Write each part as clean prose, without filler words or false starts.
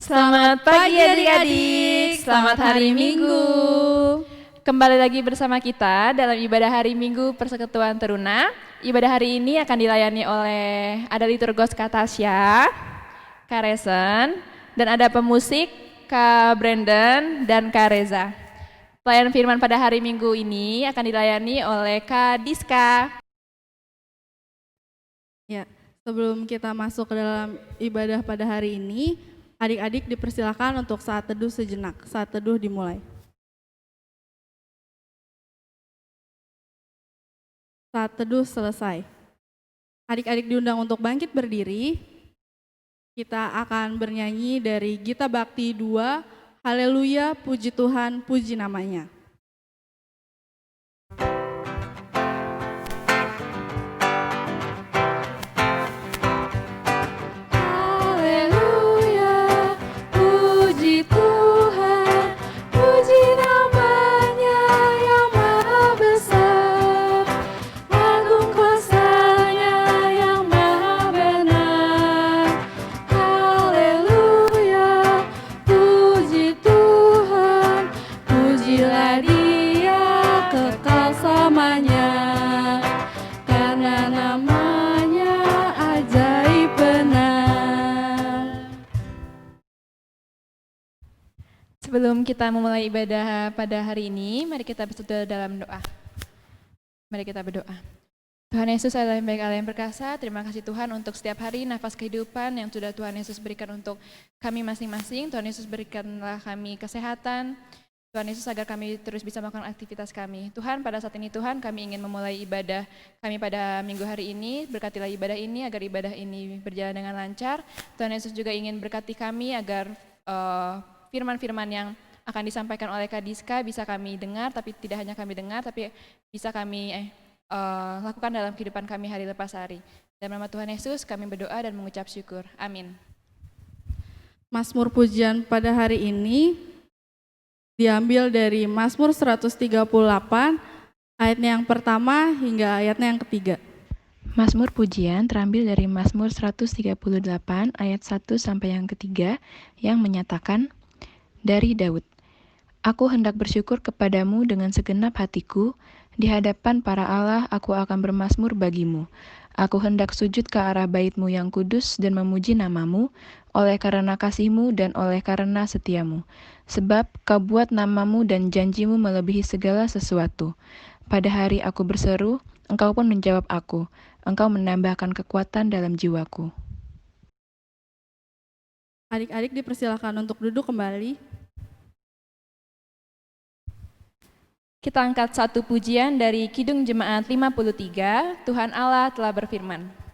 Selamat pagi adik-adik, selamat hari Minggu. Kembali lagi bersama kita dalam ibadah hari Minggu Persekutuan Teruna. Ibadah hari ini akan dilayani oleh ada liturgos Kak Tasya, Kak Resen, dan ada pemusik Kak Brandon dan Kak Reza. Pelayanan firman pada hari Minggu ini akan dilayani oleh Kak Diska. Ya, sebelum kita masuk ke dalam ibadah pada hari ini, adik-adik dipersilakan untuk saat teduh sejenak. Saat teduh dimulai. Saat teduh selesai. Adik-adik diundang untuk bangkit berdiri. Kita akan bernyanyi dari Gita Bakti 2, Haleluya, puji Tuhan, puji namanya. Sebelum kita memulai ibadah pada hari ini, mari kita bersatu dalam doa. Mari kita berdoa. Tuhan Yesus adalah yang baik, Allah yang perkasa. Terima kasih Tuhan untuk setiap hari nafas kehidupan yang sudah Tuhan Yesus berikan untuk kami masing-masing. Tuhan Yesus berikanlah kami kesehatan. Tuhan Yesus agar kami terus bisa melakukan aktivitas kami. Tuhan, pada saat ini Tuhan kami ingin memulai ibadah kami pada minggu hari ini. Berkatilah ibadah ini agar ibadah ini berjalan dengan lancar. Tuhan Yesus juga ingin berkati kami agar firman-firman yang akan disampaikan oleh Kak Diska bisa kami dengar, tapi tidak hanya kami dengar, tapi bisa kami lakukan dalam kehidupan kami hari lepas hari. Dalam nama Tuhan Yesus kami berdoa dan mengucap syukur. Amin. Mazmur pujian pada hari ini diambil dari Mazmur 138, ayatnya yang pertama hingga ayatnya yang ketiga. Mazmur pujian terambil dari Mazmur 138 ayat 1 sampai yang ketiga yang menyatakan, dari Daud, aku hendak bersyukur kepadamu dengan segenap hatiku, di hadapan para Allah aku akan bermazmur bagimu. Aku hendak sujud ke arah bait-Mu yang kudus dan memuji nama-Mu, oleh karena kasih-Mu dan oleh karena setiamu. Sebab Kau buat nama-Mu dan janji-Mu melebihi segala sesuatu. Pada hari aku berseru, Engkau pun menjawab aku. Engkau menambahkan kekuatan dalam jiwaku. Adik-adik dipersilakan untuk duduk kembali. Kita angkat satu pujian dari Kidung Jemaat 53, Tuhan Allah telah berfirman.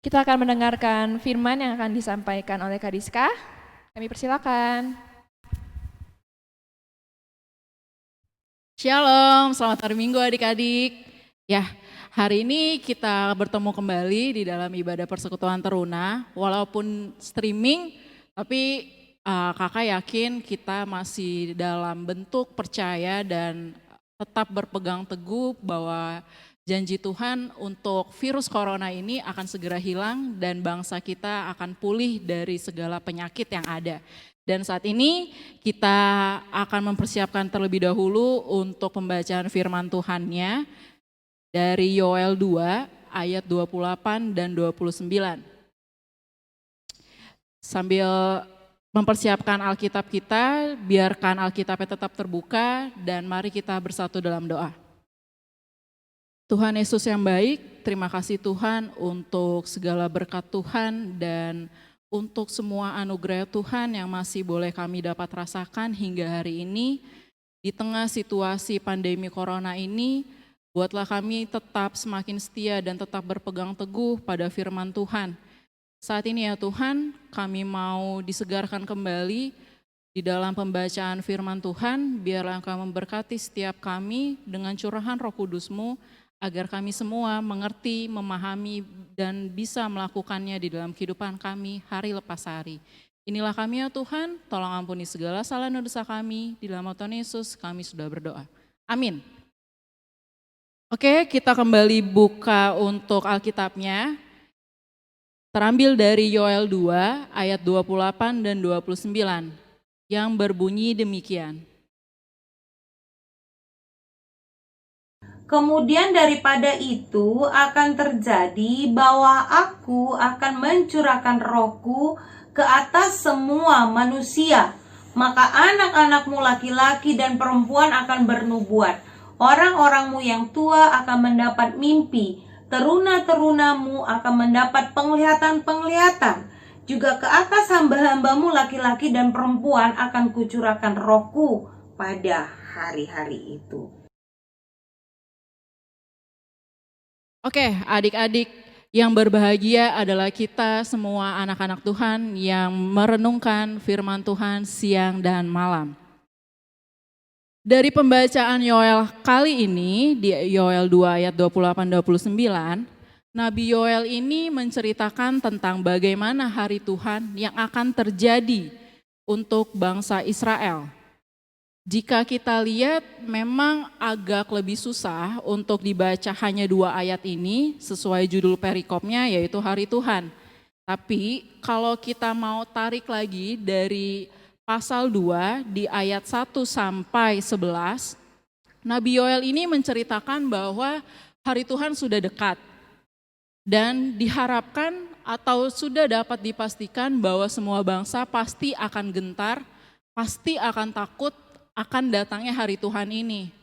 Kita akan mendengarkan firman yang akan disampaikan oleh Kak Diska. Kami persilakan. Shalom, selamat hari Minggu adik-adik. Ya, hari ini kita bertemu kembali di dalam ibadah Persekutuan Teruna. Walaupun streaming, tapi kakak yakin kita masih dalam bentuk percaya dan tetap berpegang teguh bahwa janji Tuhan untuk virus corona ini akan segera hilang dan bangsa kita akan pulih dari segala penyakit yang ada. Dan saat ini kita akan mempersiapkan terlebih dahulu untuk pembacaan firman Tuhannya dari Yoel 2 ayat 28 dan 29. Sambil mempersiapkan Alkitab kita, biarkan Alkitabnya tetap terbuka dan mari kita bersatu dalam doa. Tuhan Yesus yang baik, terima kasih Tuhan untuk segala berkat Tuhan dan untuk semua anugerah Tuhan yang masih boleh kami dapat rasakan hingga hari ini. Di tengah situasi pandemi corona ini, buatlah kami tetap semakin setia dan tetap berpegang teguh pada firman Tuhan. Saat ini ya Tuhan, kami mau disegarkan kembali di dalam pembacaan firman Tuhan, biarlah Engkau memberkati setiap kami dengan curahan Roh Kudus-Mu, agar kami semua mengerti, memahami, dan bisa melakukannya di dalam kehidupan kami hari lepas hari. Inilah kami ya Tuhan, tolong ampuni segala salah dan dosa kami, di dalam nama Tuhan Yesus kami sudah berdoa. Amin. Oke, kita kembali buka untuk Alkitabnya. Terambil dari Yoel 2 ayat 28 dan 29 yang berbunyi demikian. Kemudian daripada itu akan terjadi bahwa aku akan mencurahkan rohku ke atas semua manusia. Maka anak-anakmu laki-laki dan perempuan akan bernubuat. Orang-orangmu yang tua akan mendapat mimpi. Teruna-terunamu akan mendapat penglihatan-penglihatan. Juga ke atas hamba-hambamu laki-laki dan perempuan akan kucurahkan rohku pada hari-hari itu. Oke, adik-adik yang berbahagia adalah kita semua anak-anak Tuhan yang merenungkan firman Tuhan siang dan malam. Dari pembacaan Yoel kali ini, di Yoel 2 ayat 28-29, Nabi Yoel ini menceritakan tentang bagaimana hari Tuhan yang akan terjadi untuk bangsa Israel. Jika kita lihat memang agak lebih susah untuk dibaca hanya 2 ayat ini sesuai judul perikopnya yaitu hari Tuhan. Tapi kalau kita mau tarik lagi dari pasal 2 di ayat 1 sampai 11, Nabi Yoel ini menceritakan bahwa hari Tuhan sudah dekat. Dan diharapkan atau sudah dapat dipastikan bahwa semua bangsa pasti akan gentar, pasti akan takut akan datangnya hari Tuhan ini.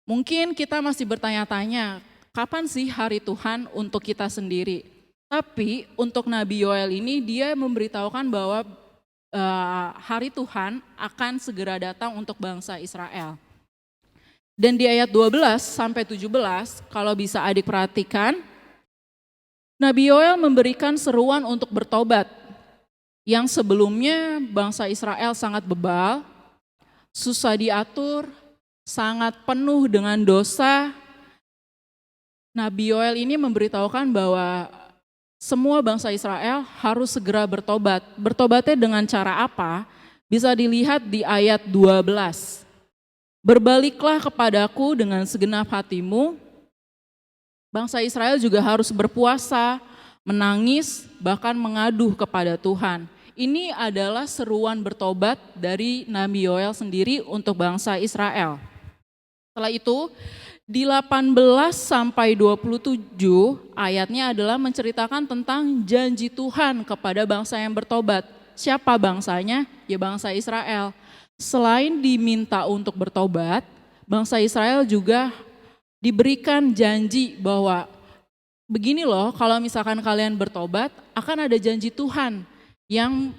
Mungkin kita masih bertanya-tanya, kapan sih hari Tuhan untuk kita sendiri? Tapi untuk Nabi Yoel ini dia memberitahukan bahwa hari Tuhan akan segera datang untuk bangsa Israel. Dan di ayat 12 sampai 17, kalau bisa adik perhatikan, Nabi Yoel memberikan seruan untuk bertobat. Yang sebelumnya bangsa Israel sangat bebal, susah diatur, sangat penuh dengan dosa. Nabi Yoel ini memberitahukan bahwa semua bangsa Israel harus segera bertobat. Bertobatnya dengan cara apa? Bisa dilihat di ayat 12. Berbaliklah kepadaku dengan segenap hatimu. Bangsa Israel juga harus berpuasa, menangis, bahkan mengaduh kepada Tuhan. Ini adalah seruan bertobat dari Nabi Yoel sendiri untuk bangsa Israel. Setelah itu, di 18 sampai 27 ayatnya adalah menceritakan tentang janji Tuhan kepada bangsa yang bertobat. Siapa bangsanya? Ya bangsa Israel. Selain diminta untuk bertobat, bangsa Israel juga diberikan janji bahwa begini loh, kalau misalkan kalian bertobat, akan ada janji Tuhan yang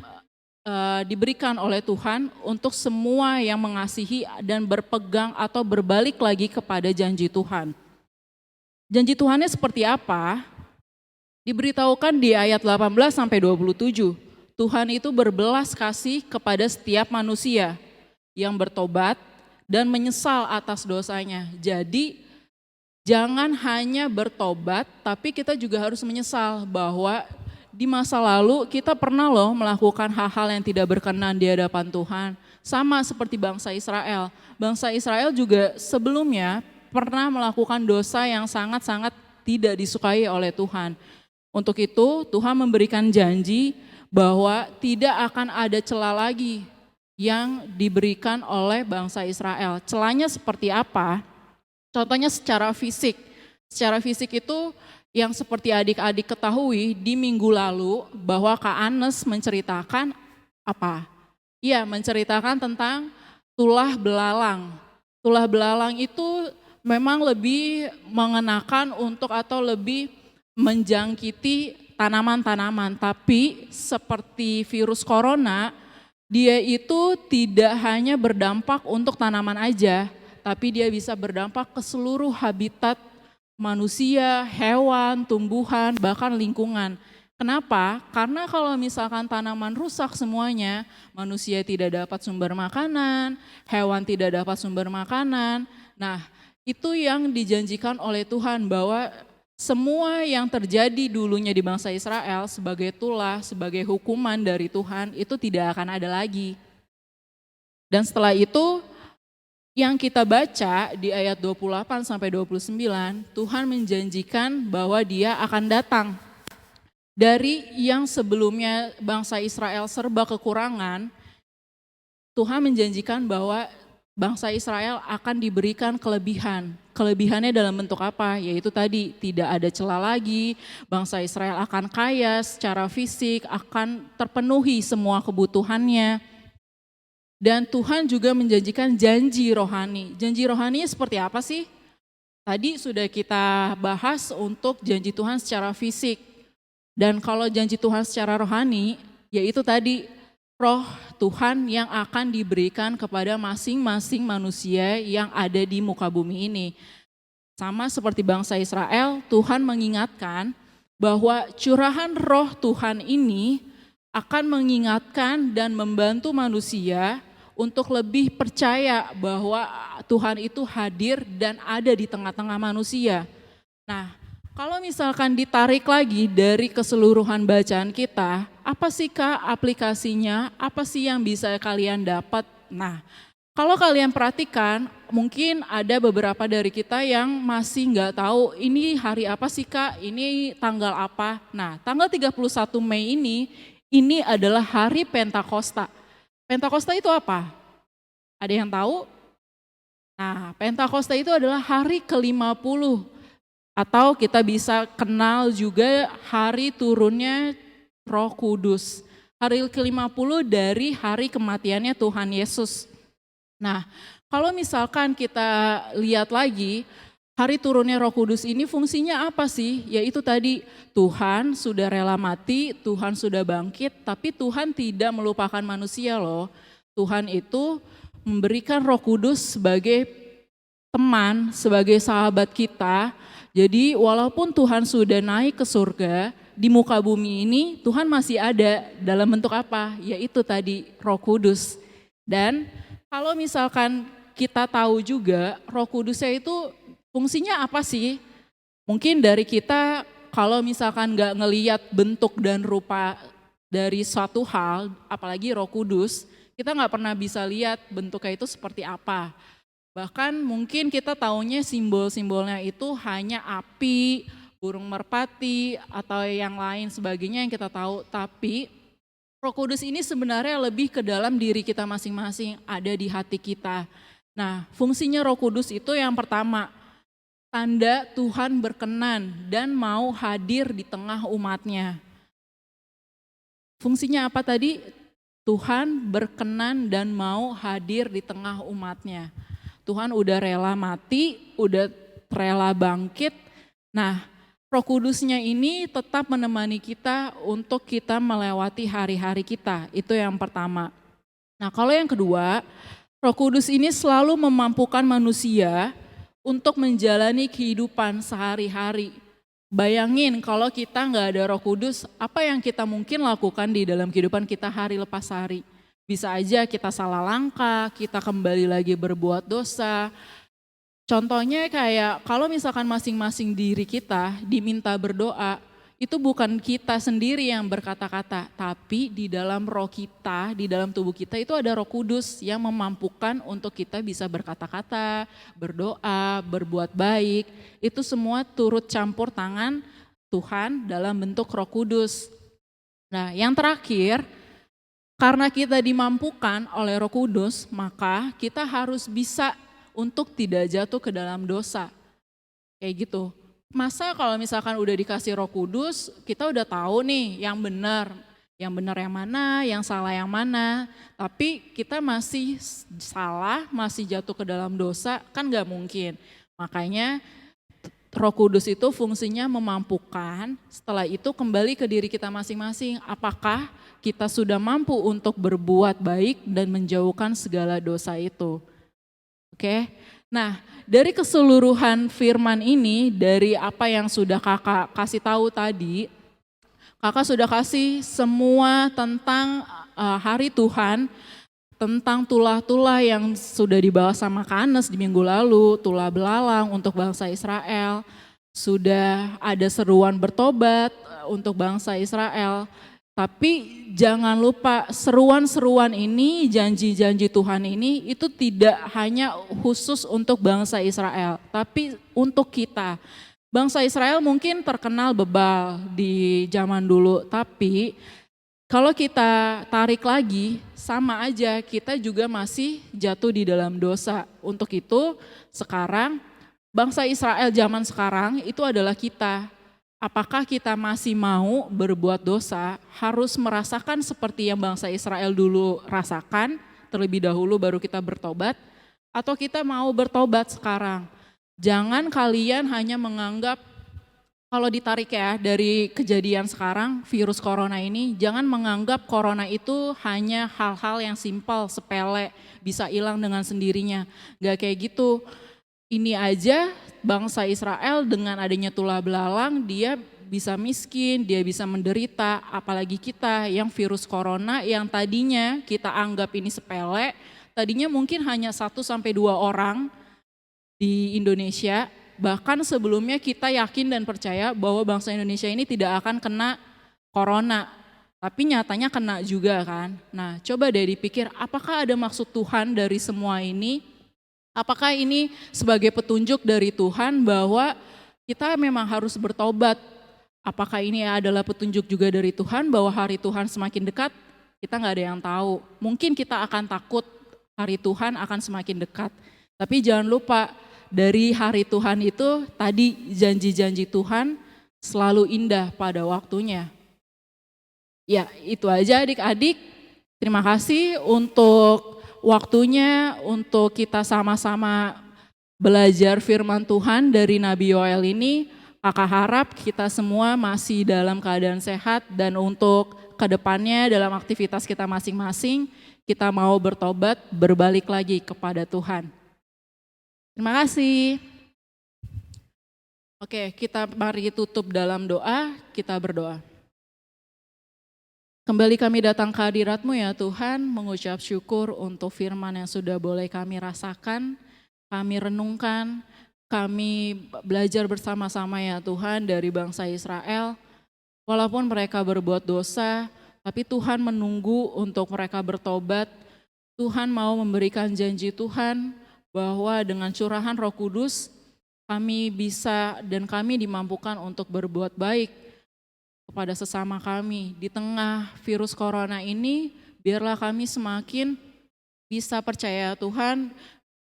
diberikan oleh Tuhan untuk semua yang mengasihi dan berpegang atau berbalik lagi kepada janji Tuhan. Janji Tuhannya seperti apa? Diberitahukan di ayat 18 sampai 27. Tuhan itu berbelas kasih kepada setiap manusia yang bertobat dan menyesal atas dosanya. Jadi jangan hanya bertobat, tapi kita juga harus menyesal bahwa di masa lalu kita pernah loh melakukan hal-hal yang tidak berkenan di hadapan Tuhan. Sama seperti bangsa Israel. Bangsa Israel juga sebelumnya pernah melakukan dosa yang sangat-sangat tidak disukai oleh Tuhan. Untuk itu Tuhan memberikan janji bahwa tidak akan ada celah lagi yang diberikan oleh bangsa Israel. Celahnya seperti apa? Contohnya secara fisik. Secara fisik itu yang seperti adik-adik ketahui di minggu lalu bahwa Kak Anes menceritakan apa? Iya, menceritakan tentang tulah belalang. Tulah belalang itu memang lebih mengenakan untuk atau lebih menjangkiti tanaman-tanaman, tapi seperti virus corona, dia itu tidak hanya berdampak untuk tanaman aja, tapi dia bisa berdampak ke seluruh habitat manusia, hewan, tumbuhan, bahkan lingkungan. Kenapa? Karena kalau misalkan tanaman rusak semuanya, manusia tidak dapat sumber makanan, hewan tidak dapat sumber makanan. Nah, itu yang dijanjikan oleh Tuhan bahwa semua yang terjadi dulunya di bangsa Israel sebagai tulah, sebagai hukuman dari Tuhan itu tidak akan ada lagi. Dan setelah itu yang kita baca di ayat 28 sampai 29, Tuhan menjanjikan bahwa Dia akan datang. Dari yang sebelumnya bangsa Israel serba kekurangan, Tuhan menjanjikan bahwa bangsa Israel akan diberikan kelebihan. Kelebihannya dalam bentuk apa? Yaitu tadi tidak ada celah lagi, bangsa Israel akan kaya secara fisik, akan terpenuhi semua kebutuhannya. Dan Tuhan juga menjanjikan janji rohani. Janji rohani seperti apa sih? Tadi sudah kita bahas untuk janji Tuhan secara fisik. Dan kalau janji Tuhan secara rohani, yaitu tadi roh Tuhan yang akan diberikan kepada masing-masing manusia yang ada di muka bumi ini. Sama seperti bangsa Israel, Tuhan mengingatkan bahwa curahan roh Tuhan ini akan mengingatkan dan membantu manusia untuk lebih percaya bahwa Tuhan itu hadir dan ada di tengah-tengah manusia. Nah, kalau misalkan ditarik lagi dari keseluruhan bacaan kita, apa sih Kak aplikasinya? Apa sih yang bisa kalian dapat? Nah, kalau kalian perhatikan, mungkin ada beberapa dari kita yang masih nggak tahu ini hari apa sih Kak, ini tanggal apa. Nah, tanggal 31 Mei ini adalah hari Pentakosta. Pentakosta itu apa? Ada yang tahu? Nah, Pentakosta itu adalah hari ke-50 atau kita bisa kenal juga hari turunnya Roh Kudus. Hari ke-50 dari hari kematiannya Tuhan Yesus. Nah, kalau misalkan kita lihat lagi, hari turunnya Roh Kudus ini fungsinya apa sih? Yaitu tadi Tuhan sudah rela mati, Tuhan sudah bangkit, tapi Tuhan tidak melupakan manusia loh. Tuhan itu memberikan Roh Kudus sebagai teman, sebagai sahabat kita. Jadi walaupun Tuhan sudah naik ke surga, di muka bumi ini Tuhan masih ada dalam bentuk apa? Yaitu tadi Roh Kudus. Dan kalau misalkan kita tahu juga Roh Kudusnya itu fungsinya apa sih? Mungkin dari kita kalau misalkan nggak ngeliat bentuk dan rupa dari suatu hal, apalagi Roh Kudus, kita nggak pernah bisa lihat bentuknya itu seperti apa. Bahkan mungkin kita taunya simbol-simbolnya itu hanya api, burung merpati, atau yang lain sebagainya yang kita tahu. Tapi Roh Kudus ini sebenarnya lebih ke dalam diri kita masing-masing, ada di hati kita. Nah, fungsinya Roh Kudus itu yang pertama, tanda Tuhan berkenan dan mau hadir di tengah umatnya. Fungsinya apa tadi? Tuhan berkenan dan mau hadir di tengah umatnya. Tuhan udah rela mati, udah rela bangkit. Nah, Roh Kudusnya ini tetap menemani kita untuk kita melewati hari-hari kita. Itu yang pertama. Nah, kalau yang kedua, Roh Kudus ini selalu memampukan manusia untuk menjalani kehidupan sehari-hari. Bayangin kalau kita nggak ada Roh Kudus, apa yang kita mungkin lakukan di dalam kehidupan kita hari lepas hari? Bisa aja kita salah langkah, kita kembali lagi berbuat dosa. Contohnya kayak kalau misalkan masing-masing diri kita diminta berdoa, itu bukan kita sendiri yang berkata-kata, tapi di dalam roh kita, di dalam tubuh kita itu ada Roh Kudus yang memampukan untuk kita bisa berkata-kata, berdoa, berbuat baik. Itu semua turut campur tangan Tuhan dalam bentuk Roh Kudus. Nah, yang terakhir, karena kita dimampukan oleh Roh Kudus, maka kita harus bisa untuk tidak jatuh ke dalam dosa. Kayak gitu. Masa kalau misalkan udah dikasih Roh Kudus, kita udah tahu nih yang benar yang mana, yang salah yang mana. Tapi kita masih salah, masih jatuh ke dalam dosa, kan gak mungkin. Makanya Roh Kudus itu fungsinya memampukan, setelah itu kembali ke diri kita masing-masing. Apakah kita sudah mampu untuk berbuat baik dan menjauhkan segala dosa itu. Oke, nah dari keseluruhan firman ini, dari apa yang sudah kakak kasih tahu tadi, kakak sudah kasih semua tentang hari Tuhan, tentang tulah-tulah yang sudah dibahas sama Kanes di minggu lalu, tulah belalang untuk bangsa Israel, sudah ada seruan bertobat untuk bangsa Israel. Tapi jangan lupa seruan-seruan ini, janji-janji Tuhan ini itu tidak hanya khusus untuk bangsa Israel, tapi untuk kita. Bangsa Israel mungkin terkenal bebal di zaman dulu, tapi kalau kita tarik lagi, sama aja kita juga masih jatuh di dalam dosa. Untuk itu sekarang bangsa Israel zaman sekarang itu adalah kita. Apakah kita masih mau berbuat dosa, harus merasakan seperti yang bangsa Israel dulu rasakan, terlebih dahulu baru kita bertobat, atau kita mau bertobat sekarang. Jangan kalian hanya menganggap, kalau ditarik ya dari kejadian sekarang, virus corona ini, jangan menganggap corona itu hanya hal-hal yang simpel, sepele, bisa hilang dengan sendirinya. Gak kayak gitu. Ini aja bangsa Israel dengan adanya tulah belalang, dia bisa miskin, dia bisa menderita, apalagi kita yang virus corona yang tadinya kita anggap ini sepele, tadinya mungkin hanya 1-2 orang di Indonesia. Bahkan sebelumnya kita yakin dan percaya bahwa bangsa Indonesia ini tidak akan kena corona. Tapi nyatanya kena juga kan. Nah coba deh dipikir, apakah ada maksud Tuhan dari semua ini? Apakah ini sebagai petunjuk dari Tuhan bahwa kita memang harus bertobat? Apakah ini adalah petunjuk juga dari Tuhan bahwa hari Tuhan semakin dekat? Kita gak ada yang tahu. Mungkin kita akan takut hari Tuhan akan semakin dekat. Tapi jangan lupa, dari hari Tuhan itu tadi janji-janji Tuhan selalu indah pada waktunya. Ya itu aja adik-adik, terima kasih untuk waktunya untuk kita sama-sama belajar firman Tuhan dari Nabi Yoel ini. Kakak harap kita semua masih dalam keadaan sehat dan untuk kedepannya dalam aktivitas kita masing-masing kita mau bertobat, berbalik lagi kepada Tuhan. Terima kasih. Oke, kita mari tutup dalam doa, kita berdoa. Kembali kami datang ke hadirat-Mu ya Tuhan, mengucap syukur untuk firman yang sudah boleh kami rasakan, kami renungkan, kami belajar bersama-sama ya Tuhan dari bangsa Israel. Walaupun mereka berbuat dosa, tapi Tuhan menunggu untuk mereka bertobat. Tuhan mau memberikan janji Tuhan, bahwa dengan curahan Roh Kudus kami bisa dan kami dimampukan untuk berbuat baik kepada sesama kami. Di tengah virus corona ini, biarlah kami semakin bisa percaya Tuhan,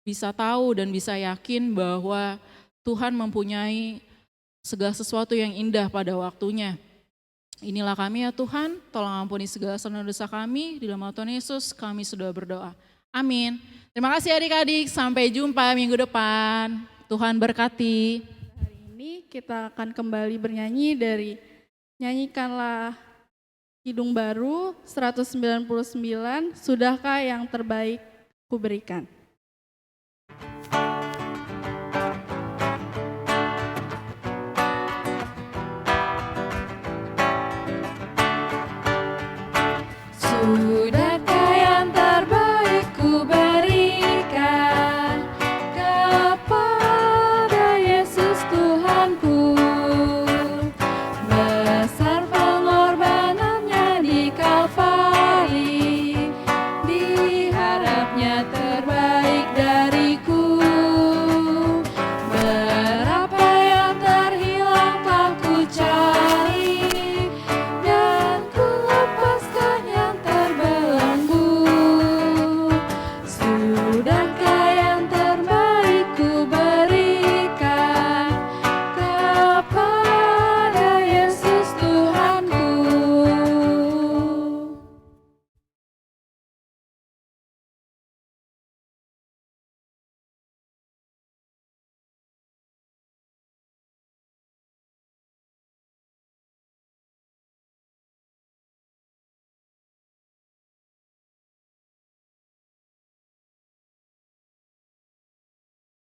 bisa tahu dan bisa yakin bahwa Tuhan mempunyai segala sesuatu yang indah pada waktunya. Inilah kami ya Tuhan, tolong ampuni segala dosa kami, di dalam nama Tuhan Yesus kami sudah berdoa. Amin. Terima kasih adik-adik, sampai jumpa minggu depan. Tuhan berkati. Hari ini kita akan kembali bernyanyi dari Nyanyikanlah Kidung Baru 199, Sudahkah yang terbaik kuberikan. Sudahkah yang terbaik ku berikan kepada Yesus Tuhanku. Besar pengorbanannya di Kalvari, diharapnya terbaik.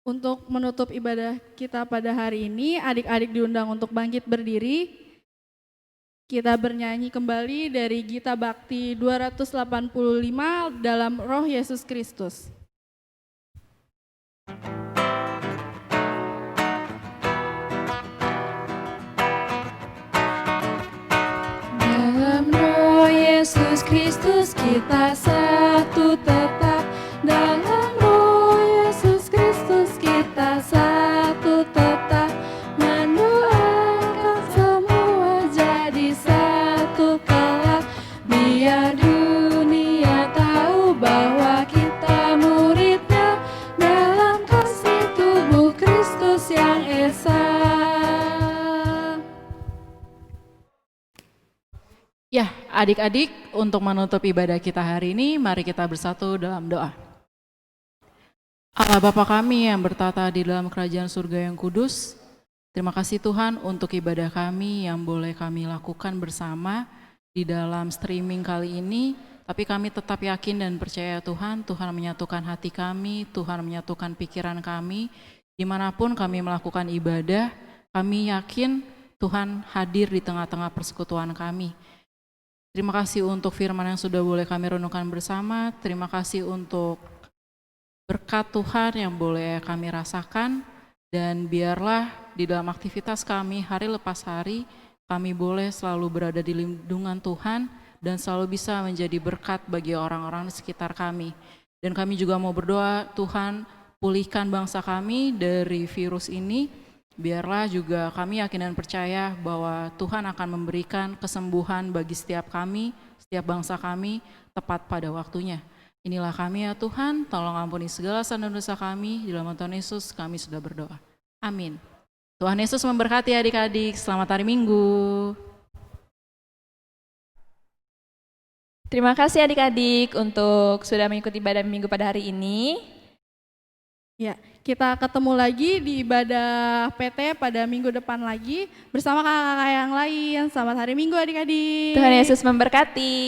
Untuk menutup ibadah kita pada hari ini, adik-adik diundang untuk bangkit berdiri. Kita bernyanyi kembali dari Gita Bakti 285 dalam Roh Yesus Kristus. Dalam Roh Yesus Kristus kita satu tetap. Dalam Roh Yesus Kristus kita satu tetap. Mendoakan semua jadi satu kelak. Biar dunia tahu bahwa kita muridnya dalam kasih tubuh Kristus yang esa. Ya, adik-adik, untuk menutup ibadah kita hari ini, mari kita bersatu dalam doa. Allah Bapa kami yang bertata di dalam kerajaan surga yang kudus, terima kasih Tuhan untuk ibadah kami yang boleh kami lakukan bersama di dalam streaming kali ini. Tapi kami tetap yakin dan percaya Tuhan, Tuhan menyatukan hati kami, Tuhan menyatukan pikiran kami. Dimanapun kami melakukan ibadah, kami yakin Tuhan hadir di tengah-tengah persekutuan kami. Terima kasih untuk firman yang sudah boleh kami renungkan bersama. Terima kasih untuk berkat Tuhan yang boleh kami rasakan. Dan biarlah di dalam aktivitas kami hari lepas hari, kami boleh selalu berada di lindungan Tuhan dan selalu bisa menjadi berkat bagi orang-orang di sekitar kami. Dan kami juga mau berdoa, Tuhan pulihkan bangsa kami dari virus ini. Biarlah juga kami yakin dan percaya bahwa Tuhan akan memberikan kesembuhan bagi setiap kami, setiap bangsa kami, tepat pada waktunya. Inilah kami ya Tuhan, tolong ampuni segala salah dan dosa kami, di dalam Tuhan Yesus kami sudah berdoa. Amin. Tuhan Yesus memberkati adik-adik, selamat hari Minggu. Terima kasih adik-adik untuk sudah mengikuti ibadah minggu pada hari ini. Ya, kita ketemu lagi di ibadah PT pada minggu depan lagi bersama kakak-kakak yang lain. Selamat hari Minggu adik-adik. Tuhan Yesus memberkati.